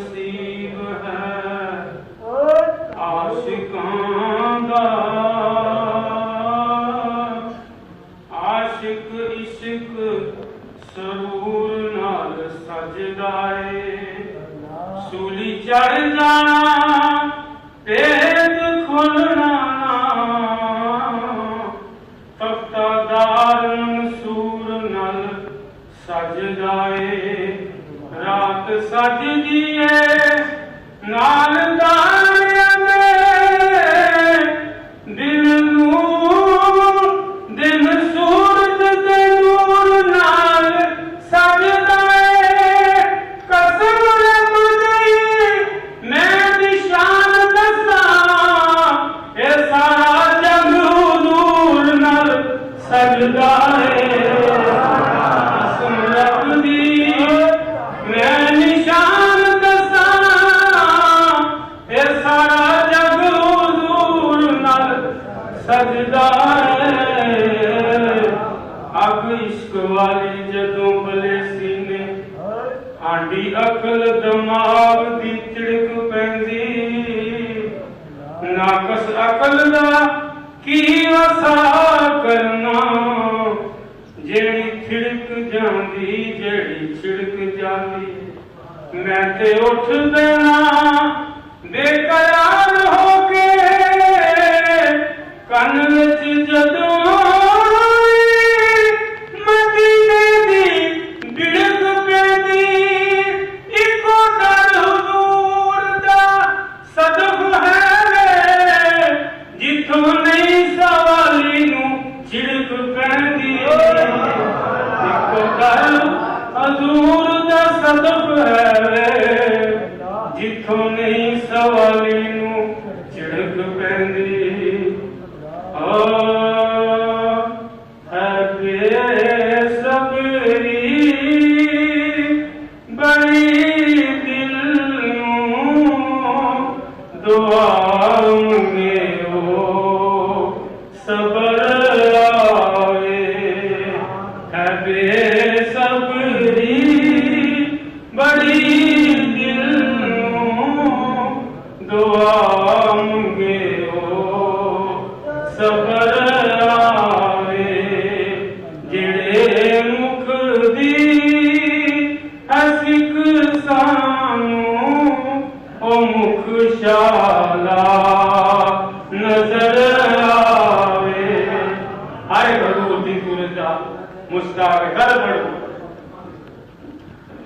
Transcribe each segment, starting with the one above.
नसीब है आशिकां दा। आशिक इश्क सरूर नाल सजदा है। सूली चढ़ जाना तेज खुलना तख्तादार मंसूर नल सजदा है। रात सजदी है नाल तारियां दे दिन नूर दिन सूरज दे नूर नाल सजदा है। कसम रब दी मैं निशान दसां ए सारा जग हुजूर नाल सजदा है। कसम रब दी मैं निशान दसां ए सारा जग हुजूर नाल सजदा है। अग इश्क वाली जदों बले सीने आंडी अकल दिमाग दी चिड़क पैंदी। नाकस अकल दा की वसा करना जेड़ी छिड़क जांदी जेड़ी छिड़क जांदी। मैं ते उठ देना बेकरार हो के कन विच जदों मदीने दी बिड़क पैंदी। इको दर हुजूर दा सदफ है वे जिथों नहीं सवाली नूं छिड़क पैंदी। इको दर हुजूर दा सदफ है वे जिथों नहीं सवाली नूं छिड़क पैंदी। है बेसब्री बड़ी दिल नूं दुआ मंगे ओ सबर आवे। है बेसब्री बड़ी दिल नूं दुआ मंगे ओ सबर आवे। जेड़े मुख दी हसिक सानू ओ मुख शाला नजर आवे। हाय गुरु दी सूरत दा मुस्ताक कर पढ़ो।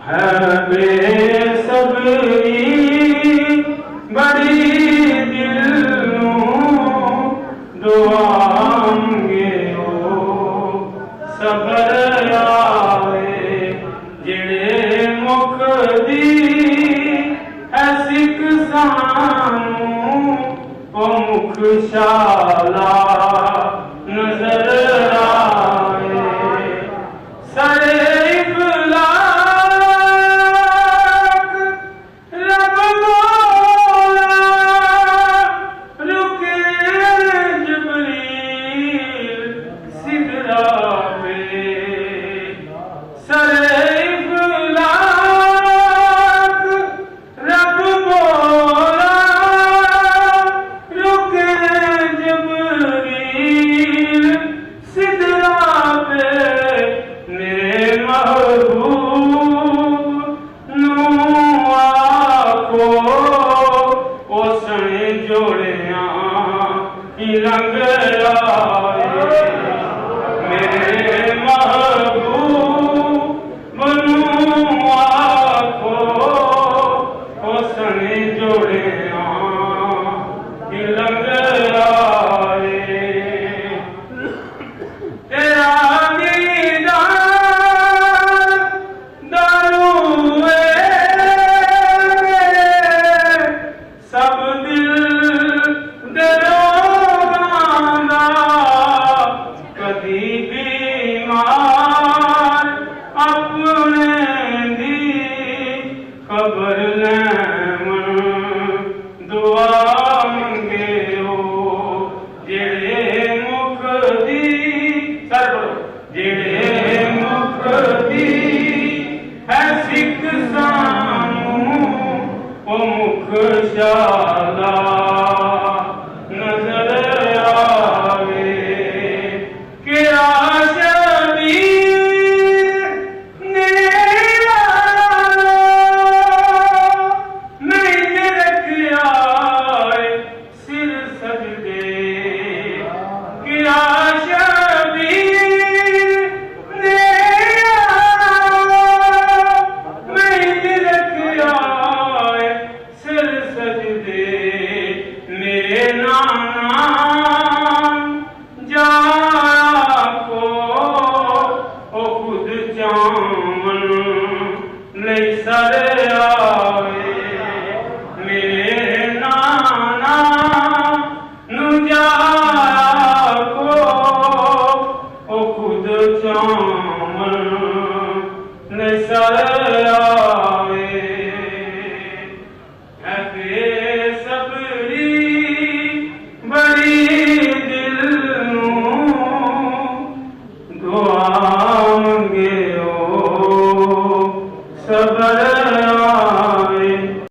है बेसब्री बड़ी दिल नूं दुआ मंगे ओ सबर आवे। जेड़े मुख दी हसिक सानू ओ मुख शाला नजर आवे। सरे उजाला नजर आवे कि शबीर ने मैंने रखा सिर सजदे कि शबीर ने मैंने रखा सिर सजदे मेरे नाना जा को ओ खुद जामन